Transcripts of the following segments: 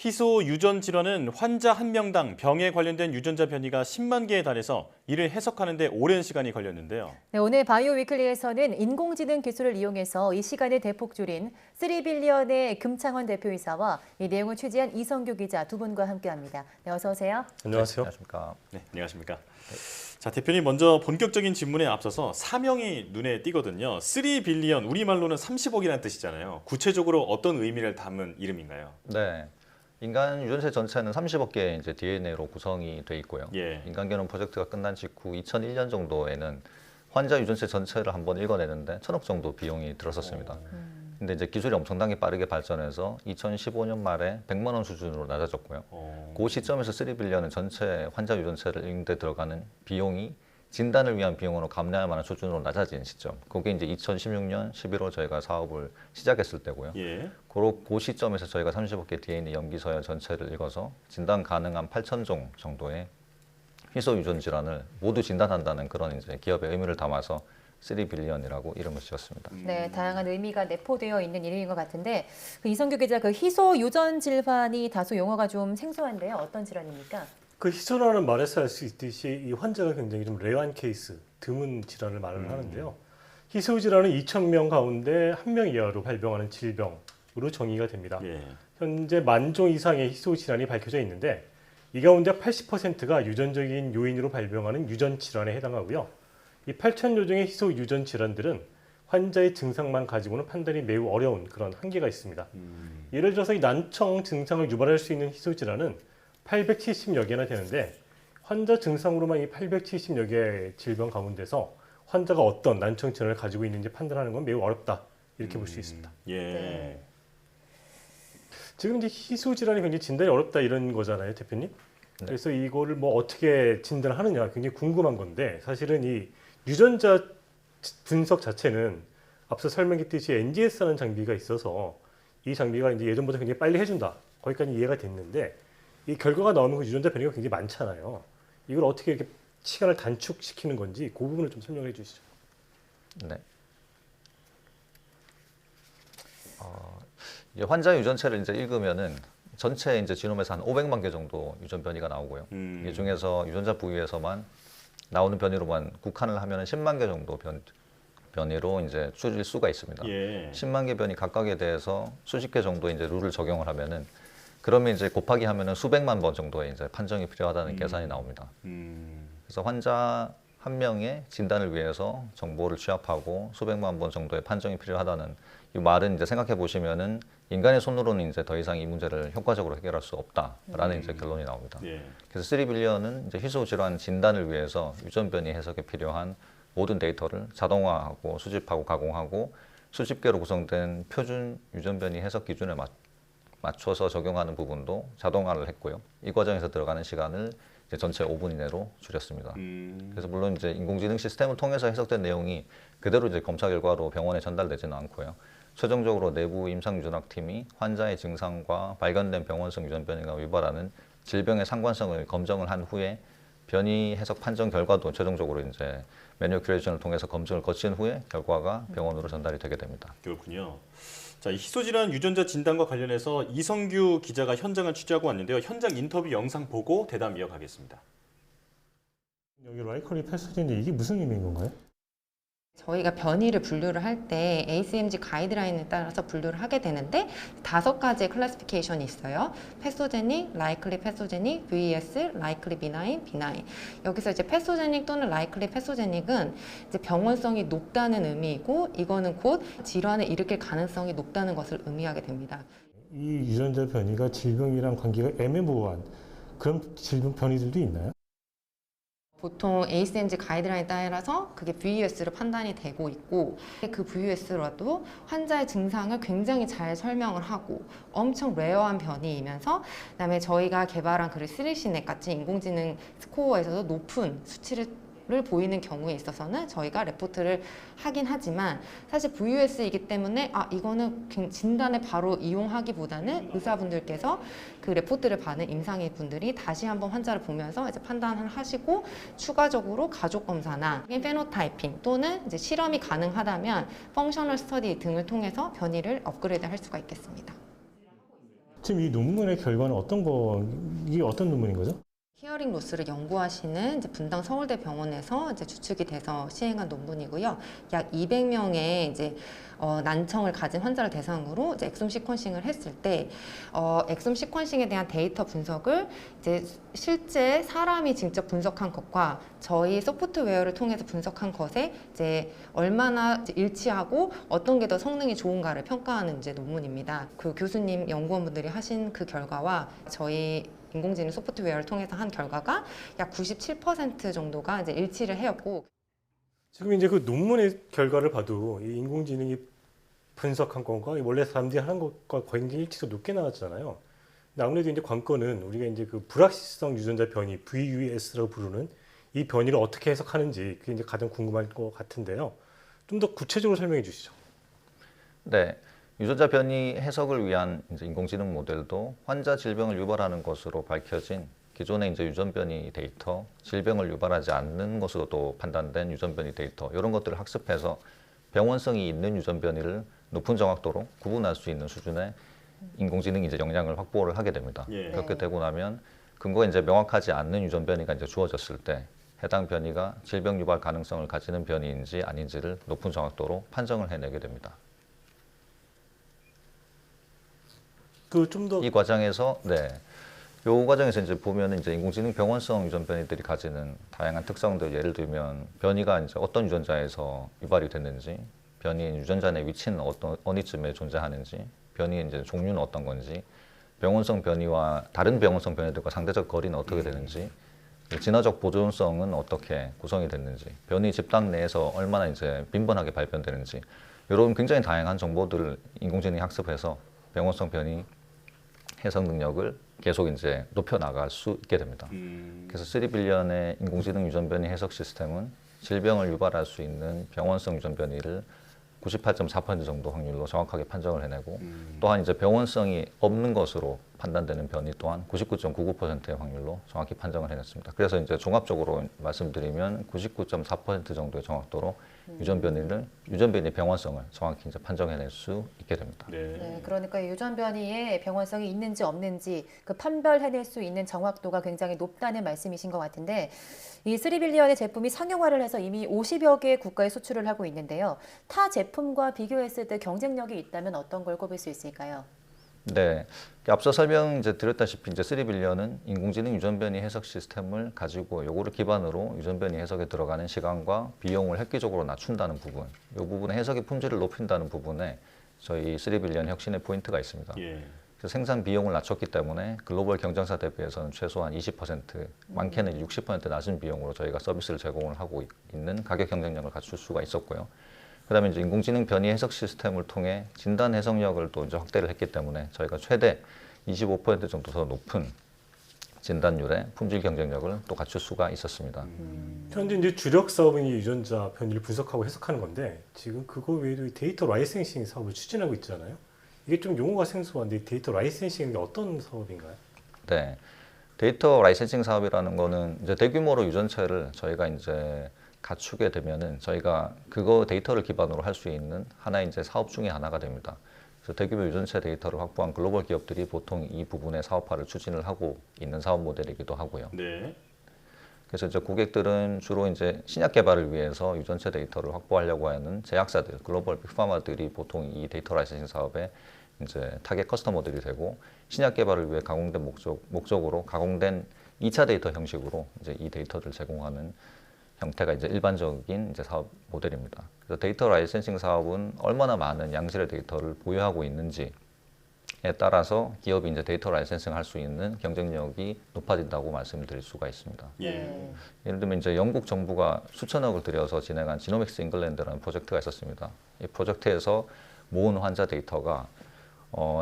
희소 유전 질환은 환자 한 명당 병에 관련된 유전자 변이가 10만 개에 달해서 이를 해석하는 데 오랜 시간이 걸렸는데요. 네, 오늘 바이오 위클리에서는 인공지능 기술을 이용해서 이 시간을 대폭 줄인 3빌리언의 금창원 대표이사와 이 내용을 취재한 이성규 기자 두 분과 함께합니다. 네, 어서 오세요. 안녕하세요. 안녕하십니까. 네, 안녕하십니까. 자, 대표님 먼저 본격적인 질문에 앞서서 사명이 눈에 띄거든요. 3빌리언, 우리말로는 30억이라는 뜻이잖아요. 구체적으로 어떤 의미를 담은 이름인가요? 네. 인간 유전체 전체는 30억 개의 이제 DNA로 구성이 돼 있고요. 예. 인간 게놈 프로젝트가 끝난 직후 2001년 정도에는 환자 유전체 전체를 한번 읽어내는데 1,000억 정도 비용이 들었었습니다. 근데 이제 기술이 엄청나게 빠르게 발전해서 2015년 말에 100만 원 수준으로 낮아졌고요. 그 시점에서 3빌리언은 전체 환자 유전체를 읽는 데 들어가는 비용이 진단을 위한 비용으로 감내할 만한 수준으로 낮아진 시점. 그게 이제 2016년 11월 저희가 사업을 시작했을 때고요. 예. 그 시점에서 저희가 30억 개 DNA 염기서열 전체를 읽어서 진단 가능한 8,000종 정도의 희소 유전 질환을 모두 진단한다는 그런 이제 기업의 의미를 담아서 3빌리언이라고 이름을 지었습니다. 네, 다양한 의미가 내포되어 있는 이름인 것 같은데 그 이성규 기자, 그 희소 유전 질환이 다소 용어가 좀 생소한데요. 어떤 질환입니까? 그 희소라는 말에서 알 수 있듯이 이 환자가 굉장히 좀 레어한 케이스, 드문 질환을 말을 하는데요. 희소 질환은 2,000명 가운데 1명 이하로 발병하는 질병으로 정의가 됩니다. 예. 현재 10,000종 이상의 희소 질환이 밝혀져 있는데 이 가운데 80%가 유전적인 요인으로 발병하는 유전 질환에 해당하고요. 이 8,000여 종의 희소 유전 질환들은 환자의 증상만 가지고는 판단이 매우 어려운 그런 한계가 있습니다. 예를 들어서 이 난청 증상을 유발할 수 있는 희소 질환은 870여 개나 되는데 환자 증상으로만 이 870여 개의 질병 가운데서 환자가 어떤 난청 질환을 가지고 있는지 판단하는 건 매우 어렵다 이렇게 볼 수 있습니다. 예. 네. 지금 이제 희소 질환이 굉장히 진단이 어렵다 이런 거잖아요, 대표님. 네. 그래서 이거를 뭐 어떻게 진단하느냐 굉장히 궁금한 건데 사실은 이 유전자 분석 자체는 앞서 설명했듯이 NGS라는 장비가 있어서 이 장비가 이제 예전보다 굉장히 빨리 해준다. 거기까지 이해가 됐는데 이 결과가 나오는 그 유전자 변이가 굉장히 많잖아요. 이걸 어떻게 이렇게 시간을 단축시키는 건지 그 부분을 좀 설명해 주시죠. 네. 이제 환자 유전체를 이제 읽으면은 전체 이제 지놈에서 한 500만 개 정도 유전 변이가 나오고요. 이 중에서 유전자 부위에서만 나오는 변이로만 국한을 하면은 10만 개 정도 변이로 이제 줄일 수가 있습니다. 예. 10만 개 변이 각각에 대해서 수십 개 정도 이제 룰을 적용을 하면은 그러면 이제 곱하기 하면은 수백만 번 정도의 이제 판정이 필요하다는 계산이 나옵니다. 그래서 환자 한 명의 진단을 위해서 정보를 취합하고 수백만 번 정도의 판정이 필요하다는 이 말은 이제 생각해 보시면은 인간의 손으로는 이제 더 이상 이 문제를 효과적으로 해결할 수 없다라는 이제 결론이 나옵니다. 예. 그래서 3빌리언은 이제 희소 질환 진단을 위해서 유전 변이 해석에 필요한 모든 데이터를 자동화하고 수집하고 가공하고 수십 개로 구성된 표준 유전 변이 해석 기준에 맞춰서 적용하는 부분도 자동화를 했고요. 이 과정에서 들어가는 시간을 이제 전체 5분 이내로 줄였습니다. 그래서 물론 이제 인공지능 시스템을 통해서 해석된 내용이 그대로 이제 검사 결과로 병원에 전달되지는 않고요. 최종적으로 내부 임상유전학팀이 환자의 증상과 발견된 병원성 유전 변이가 위반하는 질병의 상관성을 검증을 한 후에 변이 해석 판정 결과도 최종적으로 이제 매뉴얼 큐레이션을 통해서 검증을 거친 후에 결과가 병원으로 전달이 되게 됩니다. 그렇군요. 자, 이 희소질환 유전자 진단과 관련해서 이성규 기자가 현장을 취재하고 왔는데요. 현장 인터뷰 영상 보고 대담 이어가겠습니다. 여기 라이커리 패스인데 이게 무슨 의미인 건가요? 저희가 변이를 분류를 할 때 ACMG 가이드라인에 따라서 분류를 하게 되는데 5가지의 클래시피케이션이 있어요. 패소제닉, 라이클리 패소제닉, VS, 라이클리 비나인, 비나인. 여기서 이제 패소제닉 또는 라이클리 패소제닉은 이제 병원성이 높다는 의미이고 이거는 곧 질환을 일으킬 가능성이 높다는 것을 의미하게 됩니다. 이 유전자 변이가 질병이랑 관계가 애매모호한 그런 질병 변이들도 있나요? 보통 ACMG 가이드라인에 따라서 그게 VUS로 판단이 되고 있고 그 VUS로도 환자의 증상을 굉장히 잘 설명을 하고 엄청 레어한 변이이면서 그다음에 저희가 개발한 그 3CNET 같이 인공지능 스코어에서도 높은 수치를 보이는 경우에 있어서는 저희가 레포트를 하긴 하지만 사실 VUS이기 때문에 이거는 진단에 바로 이용하기보다는 의사분들께서 그 레포트를 받은 임상의 분들이 다시 한번 환자를 보면서 이제 판단을 하시고 추가적으로 가족 검사나 페노타이핑 또는 이제 실험이 가능하다면 펑셔널 스터디 등을 통해서 변이를 업그레이드 할 수가 있겠습니다. 지금 이 논문의 결과는 이게 어떤 논문인 거죠? 히어링 로스를 연구하시는 이제 분당 서울대 병원에서 이제 주축이 돼서 시행한 논문이고요. 약 200명의 이제 난청을 가진 환자를 대상으로 이제 엑솜 시퀀싱을 했을 때 엑솜 시퀀싱에 대한 데이터 분석을 이제 실제 사람이 직접 분석한 것과 저희 소프트웨어를 통해서 분석한 것에 이제 얼마나 이제 일치하고 어떤 게 더 성능이 좋은가를 평가하는 이제 논문입니다. 그 교수님 연구원분들이 하신 그 결과와 저희 인공지능 소프트웨어를 통해서 한 결과가 약 97% 정도가 이제 일치를 해였고, 지금 이제 그 논문의 결과를 봐도 이 인공지능이 분석한 것과 원래 사람들이 하는 것과 굉장히 일치도 높게 나왔잖아요. 근데 아무래도 이제 관건은 우리가 이제 그 불확실성 유전자 변이 VUS라고 부르는 이 변이를 어떻게 해석하는지 그게 이제 가장 궁금할 것 같은데요. 좀 더 구체적으로 설명해 주시죠. 네. 유전자 변이 해석을 위한 이제 인공지능 모델도 환자 질병을 유발하는 것으로 밝혀진 기존의 이제 유전 변이 데이터, 질병을 유발하지 않는 것으로 또 판단된 유전 변이 데이터, 이런 것들을 학습해서 병원성이 있는 유전 변이를 높은 정확도로 구분할 수 있는 수준의 인공지능 이제 역량을 확보를 하게 됩니다. 예. 그렇게 되고 나면 근거가 이제 명확하지 않는 유전 변이가 이제 주어졌을 때 해당 변이가 질병 유발 가능성을 가지는 변이인지 아닌지를 높은 정확도로 판정을 해내게 됩니다. 이 과정에서 요 과정에서 이제 보면 이제 인공지능 병원성 유전 변이들이 가지는 다양한 특성들, 예를 들면 변이가 이제 어떤 유전자에서 유발이 됐는지, 변이의 유전자 내 위치는 어디쯤에 존재하는지, 변이의 이제 종류는 어떤 건지, 병원성 변이와 다른 병원성 변이들과 상대적 거리는 어떻게 되는지, 진화적 보존성은 어떻게 구성이 됐는지, 변이 집단 내에서 얼마나 이제 빈번하게 발견되는지, 이런 굉장히 다양한 정보들을 인공지능이 학습해서 병원성 변이 해석 능력을 계속 이제 높여 나갈 수 있게 됩니다. 그래서 3빌리언의 인공지능 유전 변이 해석 시스템은 질병을 유발할 수 있는 병원성 유전 변이를 98.4% 정도 확률로 정확하게 판정을 해내고 또한 이제 병원성이 없는 것으로 판단되는 변이 또한 99.99%의 확률로 정확히 판정을 해냈습니다. 그래서 이제 종합적으로 말씀드리면 99.4% 정도의 정확도로 유전 변이 병원성을 정확히 이제 판정해낼 수 있게 됩니다. 네, 그러니까 유전 변이의 병원성이 있는지 없는지 그 판별해낼 수 있는 정확도가 굉장히 높다는 말씀이신 것 같은데, 이 3빌리언의 제품이 상용화를 해서 이미 50여 개 국가에 수출을 하고 있는데요. 타 제품과 비교했을 때 경쟁력이 있다면 어떤 걸 꼽을 수 있을까요? 네, 앞서 설명 이제 드렸다시피 이제 3빌리언은 인공지능 유전 변이 해석 시스템을 가지고 요거를 기반으로 유전 변이 해석에 들어가는 시간과 비용을 획기적으로 낮춘다는 부분, 이 부분의 해석의 품질을 높인다는 부분에 저희 3빌리언 혁신의 포인트가 있습니다. 예. 그래서 생산 비용을 낮췄기 때문에 글로벌 경쟁사 대비해서는 최소한 20%, 많게는 60% 낮은 비용으로 저희가 서비스를 제공을 하고 있는 가격 경쟁력을 갖출 수가 있었고요. 그다음에 이제 인공지능 변이 해석 시스템을 통해 진단 해석력을 또 이제 확대를 했기 때문에 저희가 최대 25% 정도 더 높은 진단율의 품질 경쟁력을 또 갖출 수가 있었습니다. 현재 이제 주력 사업은 이 유전자 변이를 분석하고 해석하는 건데 지금 그거 외에도 이 데이터 라이센싱 사업을 추진하고 있잖아요. 이게 좀 용어가 생소한데 이 데이터 라이센싱이 어떤 사업인가요? 네, 데이터 라이센싱 사업이라는 거는 이제 대규모로 유전체를 저희가 이제 갖추게 되면은 저희가 그거 데이터를 기반으로 할 수 있는 하나의 이제 사업 중에 하나가 됩니다. 그래서 대규모 유전체 데이터를 확보한 글로벌 기업들이 보통 이 부분의 사업화를 추진을 하고 있는 사업 모델이기도 하고요. 네. 그래서 이제 고객들은 주로 이제 신약 개발을 위해서 유전체 데이터를 확보하려고 하는 제약사들, 글로벌 빅파마들이 보통 이 데이터 라이센싱 사업에 이제 타겟 커스터머들이 되고, 신약 개발을 위해 가공된 목적으로 가공된 2차 데이터 형식으로 이제 이 데이터를 제공하는 형태가 이제 일반적인 이제 사업 모델입니다. 그래서 데이터 라이센싱 사업은 얼마나 많은 양질의 데이터를 보유하고 있는지에 따라서 기업이 이제 데이터 라이센싱 할 수 있는 경쟁력이 높아진다고 말씀드릴 수가 있습니다. 예. 예를 들면 이제 영국 정부가 수천억을 들여서 진행한 지노믹스 잉글랜드라는 프로젝트가 있었습니다. 이 프로젝트에서 모은 환자 데이터가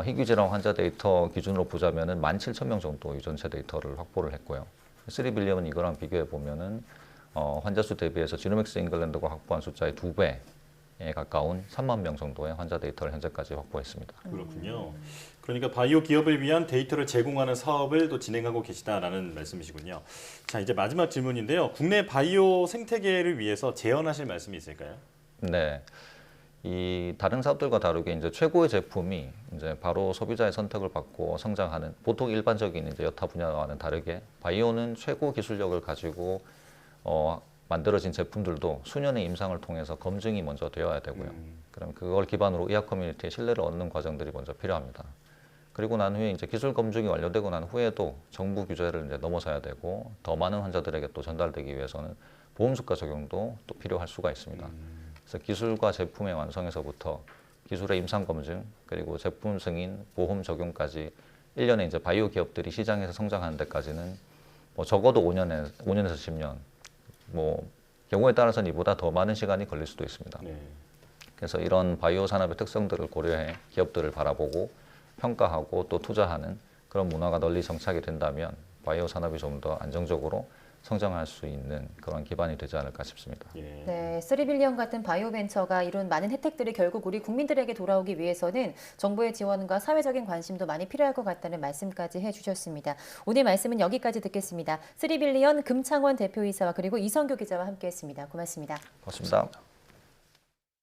희귀질환 환자 데이터 기준으로 보자면은 17,000명 정도 유전체 데이터를 확보를 했고요. 3빌리언은 이거랑 비교해 보면은 환자 수 대비해서 지노믹스 잉글랜드가 확보한 숫자의 2배에 가까운 3만 명 정도의 환자 데이터를 현재까지 확보했습니다. 그렇군요. 그러니까 바이오 기업을 위한 데이터를 제공하는 사업을 또 진행하고 계시다라는 말씀이시군요. 자, 이제 마지막 질문인데요. 국내 바이오 생태계를 위해서 제언하실 말씀이 있을까요? 네. 이 다른 사업들과 다르게 이제 최고의 제품이 이제 바로 소비자의 선택을 받고 성장하는 보통 일반적인 이제 여타 분야와는 다르게 바이오는 최고 기술력을 가지고 만들어진 제품들도 수년의 임상을 통해서 검증이 먼저 되어야 되고요. 그럼 그걸 기반으로 의학 커뮤니티의 신뢰를 얻는 과정들이 먼저 필요합니다. 그리고 난 후에 이제 기술 검증이 완료되고 난 후에도 정부 규제를 이제 넘어서야 되고 더 많은 환자들에게 또 전달되기 위해서는 보험수가 적용도 또 필요할 수가 있습니다. 그래서 기술과 제품의 완성에서부터 기술의 임상 검증 그리고 제품 승인, 보험 적용까지 1년에 이제 바이오 기업들이 시장에서 성장하는 데까지는 뭐 적어도 5년에서 10년, 뭐 경우에 따라서는 이보다 더 많은 시간이 걸릴 수도 있습니다. 네. 그래서 이런 바이오 산업의 특성들을 고려해 기업들을 바라보고 평가하고 또 투자하는 그런 문화가 널리 정착이 된다면 바이오 산업이 좀 더 안정적으로 성장할 수 있는 그런 기반이 되지 않을까 싶습니다. 예. 네, 3빌리언 같은 바이오 벤처가 이룬 많은 혜택들이 결국 우리 국민들에게 돌아오기 위해서는 정부의 지원과 사회적인 관심도 많이 필요할 것 같다는 말씀까지 해주셨습니다. 오늘 말씀은 여기까지 듣겠습니다. 3빌리언 금창원 대표이사와 그리고 이성규 기자와 함께했습니다. 고맙습니다. 고맙습니다.